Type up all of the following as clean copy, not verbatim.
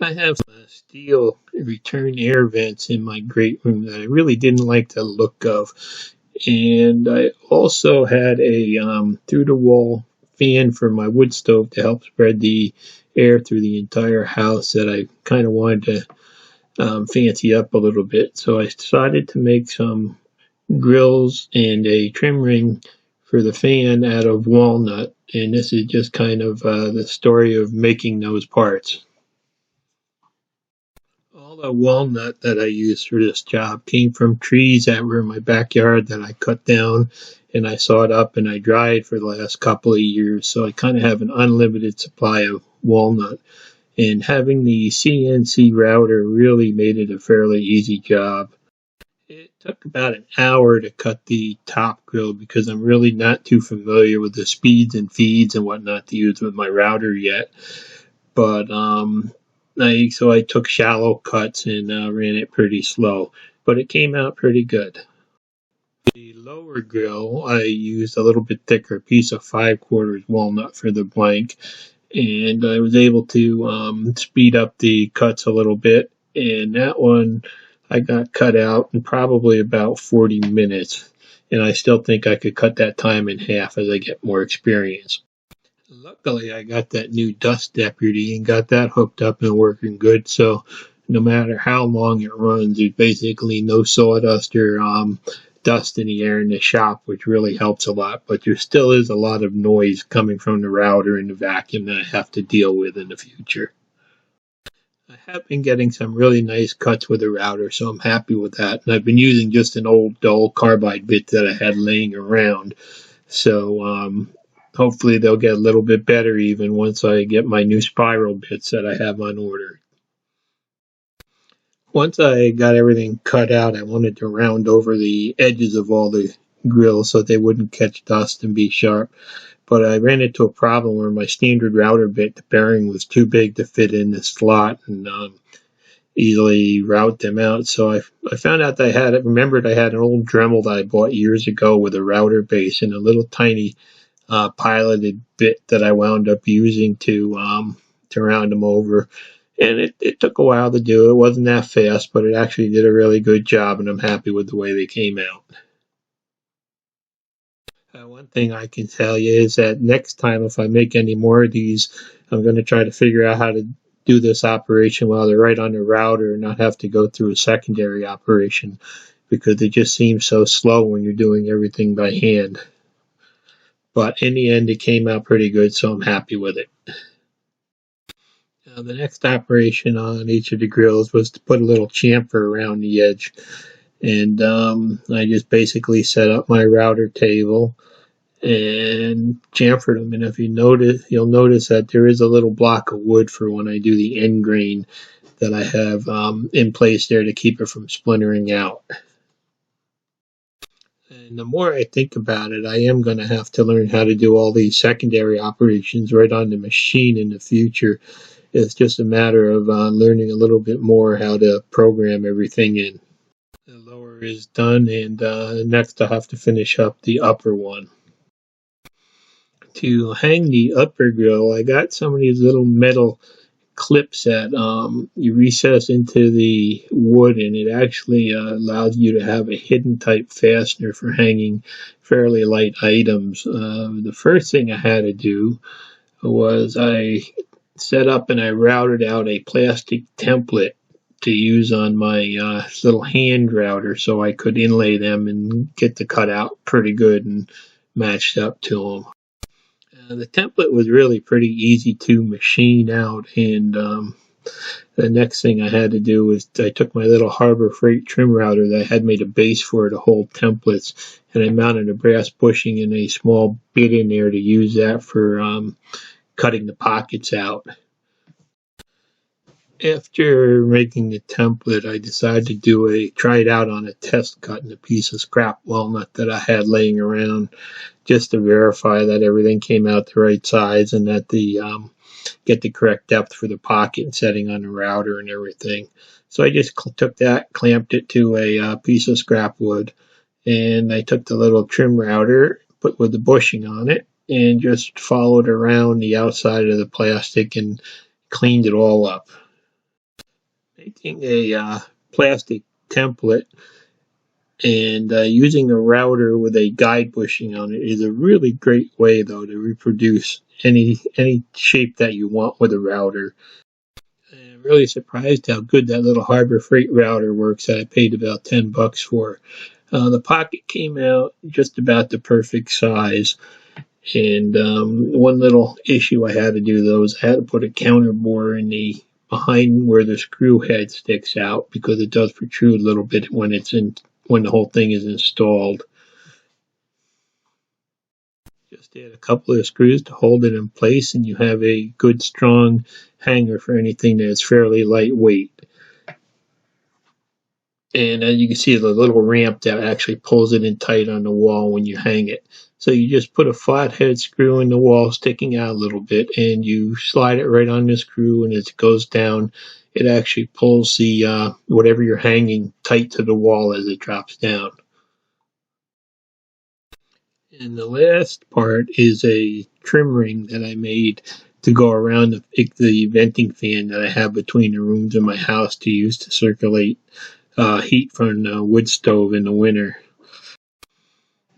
I have steel return air vents in my great room that I really didn't like the look of. And I also had a through the wall fan for my wood stove to help spread the air through the entire house that I kind of wanted to fancy up a little bit. So I decided to make some grills and a trim ring for the fan out of walnut. And this is just kind of the story of making those parts. All the walnut that I used for this job came from trees that were in my backyard that I cut down and I sawed up and I dried for the last couple of years. So I kind of have an unlimited supply of walnut. And having the CNC router really made it a fairly easy job. It took about an hour to cut the top grill because I'm really not too familiar with the speeds and feeds and whatnot to use with my router yet. But I took shallow cuts and ran it pretty slow, but it came out pretty good. The lower grill, I used a little bit thicker piece of 5/4 walnut for the blank, and I was able to speed up the cuts a little bit. And that one I got cut out in probably about 40 minutes, and I still think I could cut that time in half as I get more experience. Luckily, I got that new dust deputy and got that hooked up and working good. So no matter how long it runs, there's basically no sawdust or dust in the air in the shop, which really helps a lot. But there still is a lot of noise coming from the router and the vacuum that I have to deal with in the future. I have been getting some really nice cuts with the router, so I'm happy with that. And I've been using just an old dull carbide bit that I had laying around. So hopefully they'll get a little bit better even once I get my new spiral bits that I have on order. Once I got everything cut out, I wanted to round over the edges of all the grills so they wouldn't catch dust and be sharp. But I ran into a problem where my standard router bit, the bearing was too big to fit in the slot and easily route them out. So I found out that remembered I had an old Dremel that I bought years ago with a router base and a little tiny piloted bit that I wound up using to round them over. And it took a while to do. It wasn't that fast, but it actually did a really good job, and I'm happy with the way they came out. One thing I can tell you is that next time, if I make any more of these, I'm going to try to figure out how to do this operation while they're right on the router and not have to go through a secondary operation because it just seems so slow when you're doing everything by hand. But in the end, it came out pretty good, so I'm happy with it. Now, the next operation on each of the grills was to put a little chamfer around the edge. And I just basically set up my router table and chamfered them. And if you notice, you'll notice that there is a little block of wood for when I do the end grain that I have in place there to keep it from splintering out. And the more I think about it, I am going to have to learn how to do all these secondary operations right on the machine in the future. It's just a matter of learning a little bit more how to program everything in. The lower is done, and next I'll have to finish up the upper one. To hang the upper grill, I got some of these little metal clips that you recess into the wood, and it actually allows you to have a hidden type fastener for hanging fairly light items. The first thing I had to do was I set up and I routed out a plastic template to use on my little hand router so I could inlay them and get the cutout pretty good and matched up to them. The template was really pretty easy to machine out, and the next thing I had to do was I took my little Harbor Freight trim router that I had made a base for to hold templates, and I mounted a brass bushing and a small bit in there to use that for cutting the pockets out. After making the template, I decided to try it out on a test cut in a piece of scrap walnut that I had laying around, just to verify that everything came out the right size and that get the correct depth for the pocket and setting on the router and everything. So I just took that, clamped it to a piece of scrap wood, and I took the little trim router, put with the bushing on it, and just followed around the outside of the plastic and cleaned it all up. Taking a plastic template and using a router with a guide bushing on it is a really great way, though, to reproduce any shape that you want with a router. I'm really surprised how good that little Harbor Freight router works that I paid about $10 for. The pocket came out just about the perfect size. And one little issue I had to do, though, is I had to put a counter bore in the behind where the screw head sticks out, because it does protrude a little bit when the whole thing is installed. Just add a couple of screws to hold it in place, and you have a good strong hanger for anything that's fairly lightweight. And as you can see, the little ramp that actually pulls it in tight on the wall when you hang it. So you just put a flathead screw in the wall sticking out a little bit, and you slide it right on the screw, and as it goes down, it actually pulls the whatever you're hanging tight to the wall as it drops down. And the last part is a trim ring that I made to go around the venting fan that I have between the rooms in my house to use to circulate heat from the wood stove in the winter.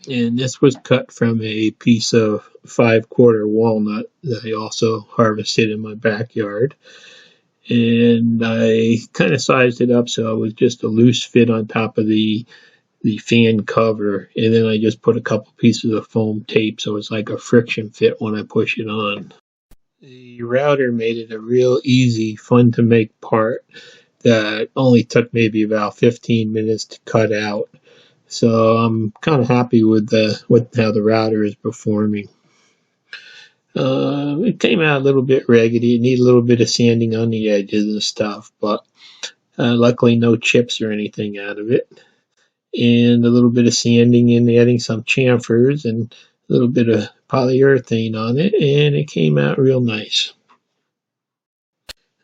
And this was cut from a piece of 5/4 walnut that I also harvested in my backyard. And I kind of sized it up so it was just a loose fit on top of the fan cover. And then I just put a couple pieces of foam tape so it's like a friction fit when I push it on. The router made it a real easy, fun to make part that only took maybe about 15 minutes to cut out. So I'm kind of happy with how the router is performing. It came out a little bit raggedy. It needed a little bit of sanding on the edges and stuff, but luckily no chips or anything out of it. And a little bit of sanding and adding some chamfers and a little bit of polyurethane on it, and it came out real nice.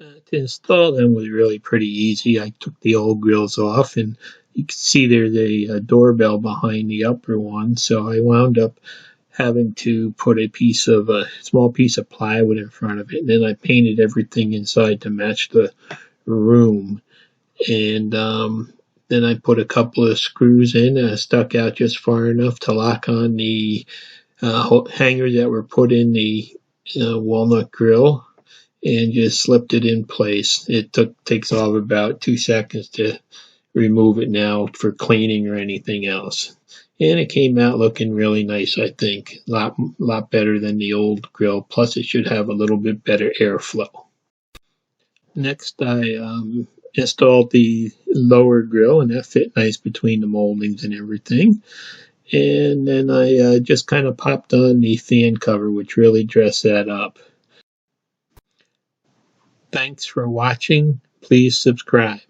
To install them was really pretty easy. I took the old grills off, and you can see there's a doorbell behind the upper one, so I wound up having to put a small piece of plywood in front of it, and then I painted everything inside to match the room. And then I put a couple of screws in and I stuck out just far enough to lock on the hangers that were put in the walnut grill, and just slipped it in place. It takes off about 2 seconds to remove it now for cleaning or anything else. And it came out looking really nice, I think. A lot better than the old grill. Plus it should have a little bit better airflow. Next I installed the lower grill, and that fit nice between the moldings and everything. And then I just kind of popped on the fan cover, which really dressed that up. Thanks for watching. Please subscribe.